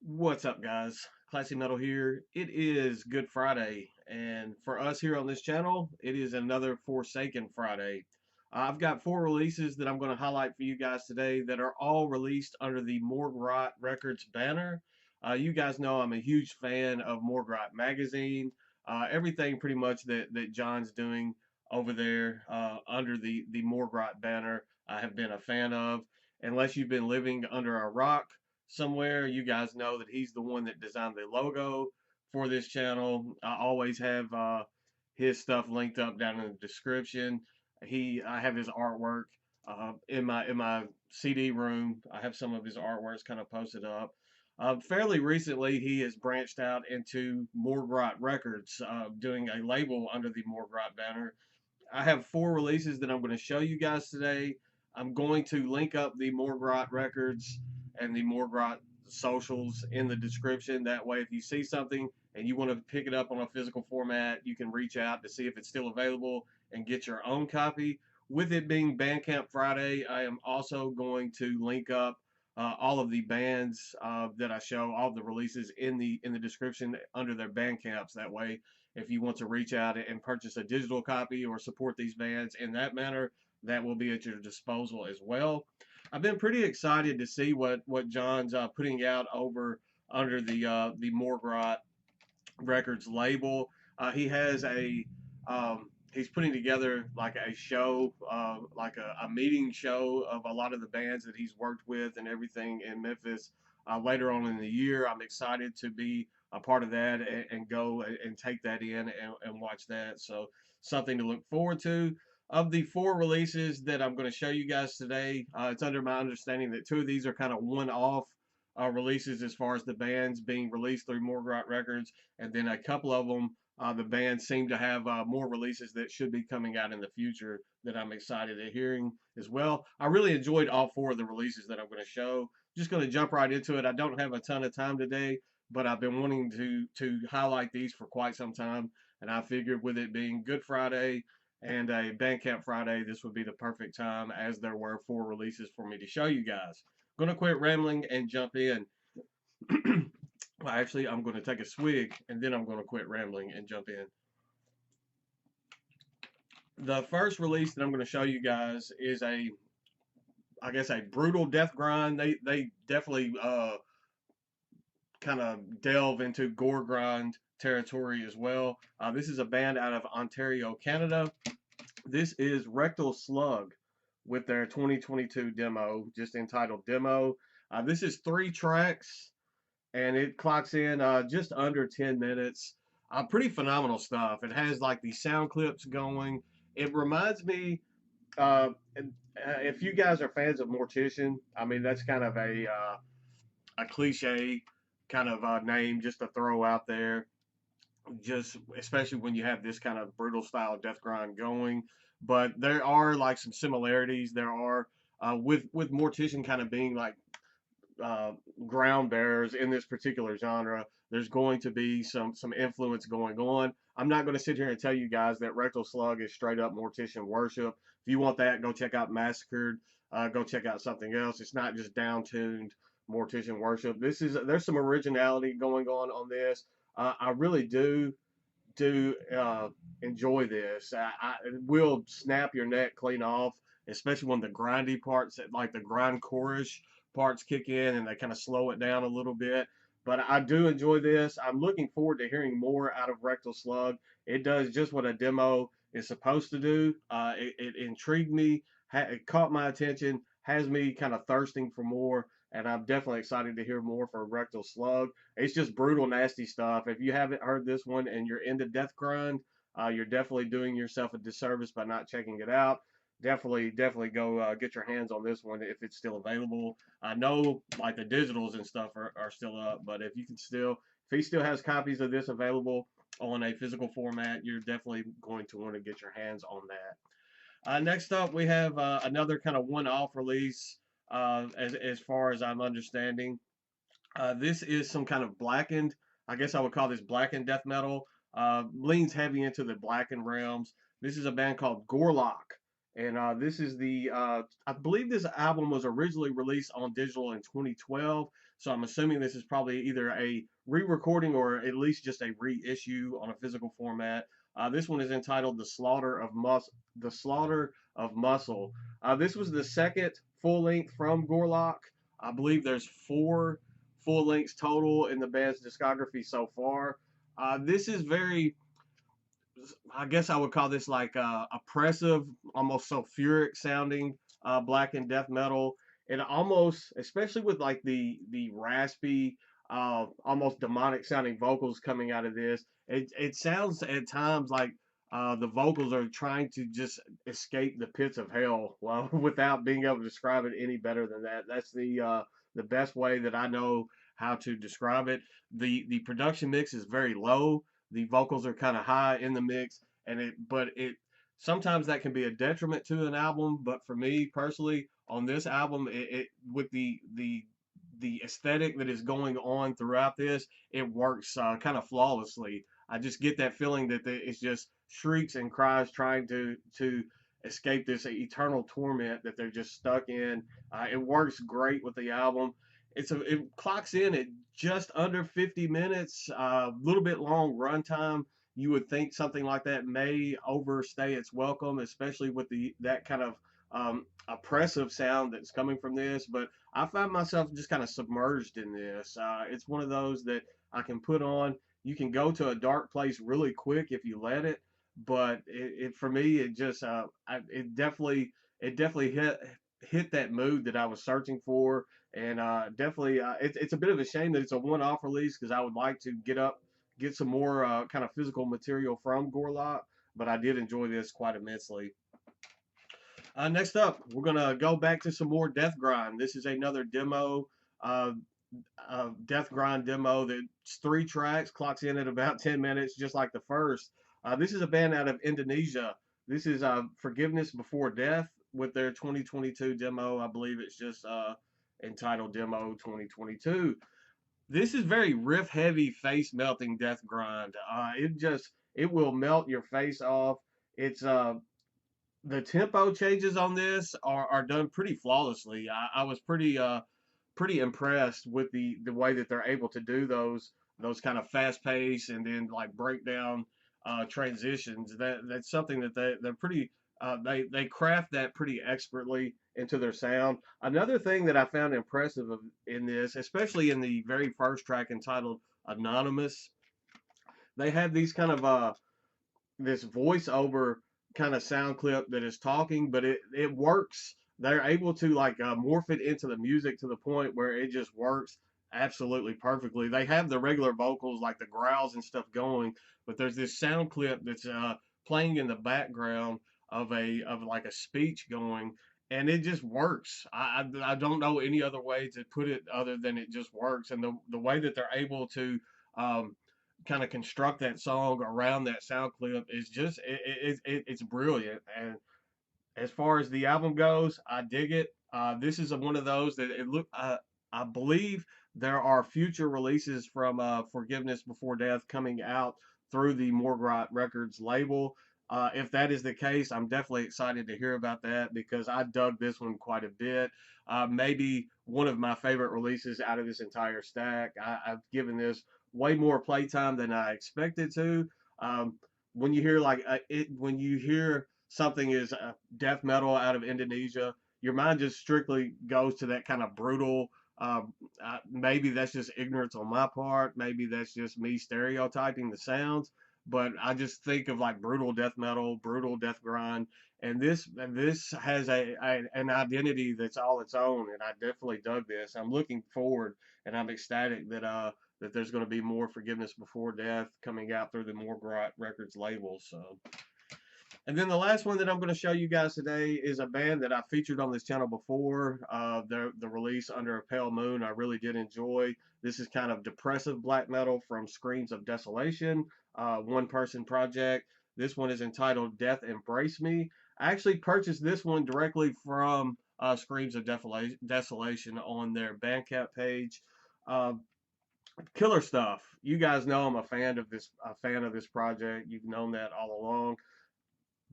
What's up, guys? Classy Metal here. It is Good Friday, and for us here on this channel, it is another Forsaken Friday. I've got four releases that I'm going to highlight for you guys today that are all released under the Morgue Rot Records banner. You guys know I'm a huge fan of Morgue Rot magazine. Everything pretty much that John's doing over there under the Morgue Rot banner, I have been a fan of. Unless you've been living under a rock somewhere, you guys know that he's the one that designed the logo for this channel. I always have his stuff linked up down in the description. I have his artwork in my CD room. I have some of his artworks kind of posted up. Fairly recently, he has branched out into Morgue Rot Records, doing a label under the Morgue Rot banner. I have four releases that I'm going to show you guys today. I'm going to link up the Morgue Rot Records and the Morgue Rot socials in the description. That way, if you see something and you want to pick it up on a physical format, you can reach out to see if it's still available and get your own copy. With it being Bandcamp Friday, I am also going to link up all of the bands that I show, all of the releases in the description under their Bandcamps. That way, if you want to reach out and purchase a digital copy or support these bands in that manner, that will be at your disposal as well. I've been pretty excited to see what John's putting out over under the Morgue Rot Records label. He has he's putting together like a show, like a meeting show of a lot of the bands that he's worked with and everything in Memphis later on in the year. I'm excited to be a part of that and go and take that in and watch that. So something to look forward to. Of the four releases that I'm going to show you guys today, it's under my understanding that two of these are kind of one-off releases as far as the bands being released through Morgue Rot Records, and then a couple of them, the bands seem to have more releases that should be coming out in the future that I'm excited to hearing as well. I really enjoyed all four of the releases that I'm going to show. Just going to jump right into it. I don't have a ton of time today, but I've been wanting to highlight these for quite some time, and I figured with it being Good Friday and a Bandcamp Friday, this would be the perfect time, as there were four releases for me to show you guys. I'm gonna quit rambling and jump in. Well, actually, I'm going to take a swig and then I'm going to quit rambling and jump in. The first release that I'm going to show you guys is I guess, a brutal death grind. They definitely kind of delve into gore grind territory as well. This is a band out of Ontario, Canada. This is Rectal Slug with their 2022 demo, just entitled Demo. This is 3 tracks and it clocks in just under 10 minutes. Pretty phenomenal stuff. It has like these sound clips going. It reminds me, if you guys are fans of Mortician, I mean, that's kind of a cliche kind of name just to throw out there, just especially when you have this kind of brutal style death grind going. But there are like some similarities. There are with Mortician kind of being like uh, ground bearers in this particular genre. There's going to be some influence going on. I'm not going to sit here and tell you guys that Rectal Slug is straight up Mortician worship. If you want that, go check out Massacred. Go check out something else. It's not just down tuned Mortician worship. There's some originality going on this. I really do enjoy this. It will snap your neck clean off, especially when the grindy parts, like the grindcore-ish parts, kick in and they kind of slow it down a little bit. But I do enjoy this. I'm looking forward to hearing more out of Rectal Slug. It does just what a demo is supposed to do. It intrigued me, it caught my attention, has me kind of thirsting for more, and I'm definitely excited to hear more from Rectal Slug. It's just brutal, nasty stuff. If you haven't heard this one and you're into Death Grind, you're definitely doing yourself a disservice by not checking it out. Definitely go get your hands on this one if it's still available. I know like the digitals and stuff are still up, but if he still has copies of this available on a physical format, you're definitely going to want to get your hands on that. Next up, we have another kind of one-off release, as far as I'm understanding. This is some kind of blackened, I guess I would call this blackened death metal. Leans heavy into the blackened realms. This is a band called Gorlock, And this is the I believe this album was originally released on digital in 2012. So I'm assuming this is probably either a re-recording or at least just a reissue on a physical format. This one is entitled The Slaughter of Muscle." This was the second full length from Gorlock. I believe there's 4 full lengths total in the band's discography so far. This is very, I guess I would call this like oppressive, almost sulfuric sounding black and death metal. And almost, especially with like the raspy, almost demonic sounding vocals coming out of this, it sounds at times like the vocals are trying to just escape the pits of hell, well, without being able to describe it any better than that. That's the best way that I know how to describe it. The production mix is very low. The vocals are kind of high in the mix, and it sometimes that can be a detriment to an album. But for me personally, on this album, it with the aesthetic that is going on throughout this, it works kind of flawlessly. I just get that feeling that it's just shrieks and cries trying to escape this eternal torment that they're just stuck in. It works great with the album. It clocks in at just under 50 minutes, a little bit long runtime. You would think something like that may overstay its welcome, especially with that kind of oppressive sound that's coming from this. But I find myself just kind of submerged in this. It's one of those that I can put on. You can go to a dark place really quick if you let it, but for me it just it definitely hit that mood that I was searching for. And definitely, it's a bit of a shame that it's a one-off release because I would like to get some more kind of physical material from Gorlock, but I did enjoy this quite immensely. Next up, we're gonna go back to some more Death Grind. This is another demo, uh, Death Grind demo that's 3 tracks, clocks in at about 10 minutes, just like the first. This is a band out of Indonesia. This is Forgiveness Before Death with their 2022 demo. I believe it's just entitled Demo 2022. This is very riff heavy, face melting death grind. It will melt your face off. It's The tempo changes on this are done pretty flawlessly. I was pretty impressed with the way that they're able to do those kind of fast pace and then like breakdown transitions. That's something that they're pretty they craft that pretty expertly into their sound. Another thing that I found impressive in this, especially in the very first track entitled Anonymous, they have these kind of this voiceover kind of sound clip that is talking, but it works. They're able to like morph it into the music to the point where it just works absolutely perfectly. They have the regular vocals like the growls and stuff going, but there's this sound clip that's playing in the background of like a speech going, and it just works. I don't know any other way to put it other than it just works, and the way that they're able to um, kind of construct that song around that sound clip is just it's brilliant. And as far as the album goes, I dig it. This is one of those that I believe there are future releases from Forgiveness Before Death coming out through the Morgue Rot Records label. If that is the case, I'm definitely excited to hear about that because I dug this one quite a bit. Maybe one of my favorite releases out of this entire stack. I've given this way more playtime than I expected to. Um, when you hear when you hear something is death metal out of Indonesia, your mind just strictly goes to that kind of brutal. Maybe that's just ignorance on my part. Maybe that's just me stereotyping the sounds. But I just think of like brutal death metal, brutal death grind, and this has an identity that's all its own. And I definitely dug this. I'm looking forward, and I'm ecstatic that there's going to be more Forgiveness Before Death coming out through the Morgue Rot Records label. So. And then the last one that I'm going to show you guys today is a band that I featured on this channel before. The release Under a Pale Moon I really did enjoy. This is kind of depressive black metal from Screams of Desolation, one-person project. This one is entitled Death Embrace Me. I actually purchased this one directly from Screams of Desolation on their Bandcamp page. Uh, Killer stuff. You guys know I'm a fan of this project. You've known that all along.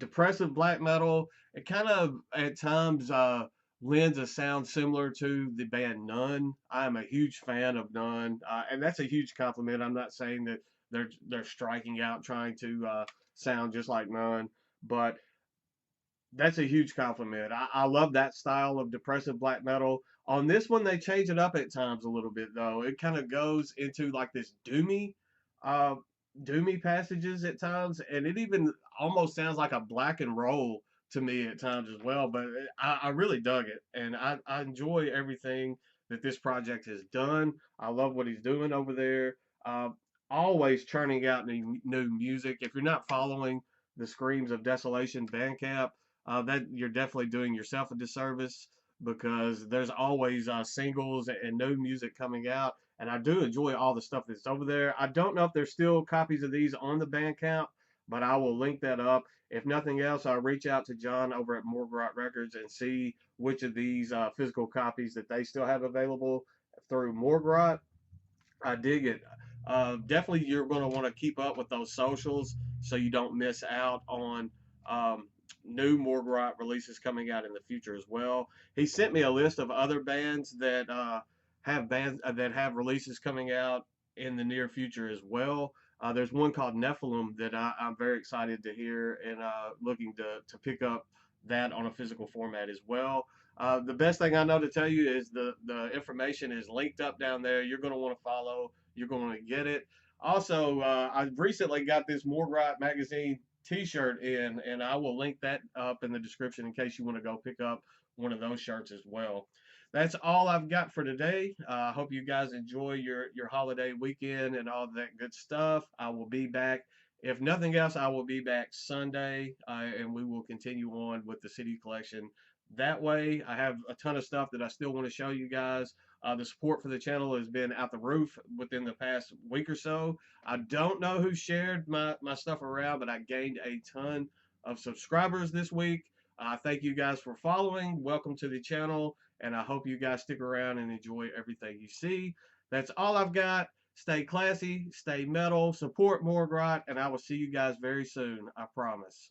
depressive black metal. It kind of at times lends a sound similar to the band None. I am a huge fan of None, and that's a huge compliment. I'm not saying that they're striking out trying to sound just like None, but that's a huge compliment. I love that style of depressive black metal. On this one, they change it up at times a little bit, though. It kind of goes into like this uh, doomy passages at times, and it even almost sounds like a black and roll to me at times as well. But I really dug it, and I enjoy everything that this project has done. I love what he's doing over there. Uh, Always churning out new music. If you're not following the Screams of Desolation Bandcamp, that you're definitely doing yourself a disservice because there's always singles and new music coming out. And I do enjoy all the stuff that's over there. I don't know if there's still copies of these on the Bandcamp, but I will link that up. If nothing else, I'll reach out to John over at MORGUE ROT Records and see which of these physical copies that they still have available through MORGUE ROT. I dig it. Definitely, you're going to want to keep up with those socials so you don't miss out on um, new Morgue Rot releases coming out in the future as well. He sent me a list of other bands that have releases coming out in the near future as well. There's one called Nephilim that I'm very excited to hear and looking to pick up that on a physical format as well. The best thing I know to tell you is the information is linked up down there. You're going to want to follow. You're going to get it. Also, I recently got this Morgue Rot magazine T-shirt in, and I will link that up in the description in case you want to go pick up one of those shirts as well. That's all I've got for today. I hope you guys enjoy your holiday weekend and all that good stuff. I will be back. If nothing else, I will be back Sunday, and we will continue on with the CD collection. That way, I have a ton of stuff that I still want to show you guys. The support for the channel has been out the roof within the past week or so. I don't know who shared my stuff around, but I gained a ton of subscribers this week. Thank you guys for following. Welcome to the channel, and I hope you guys stick around and enjoy everything you see. That's all I've got. Stay classy, stay metal, support Morgue Rot, and I will see you guys very soon. I promise.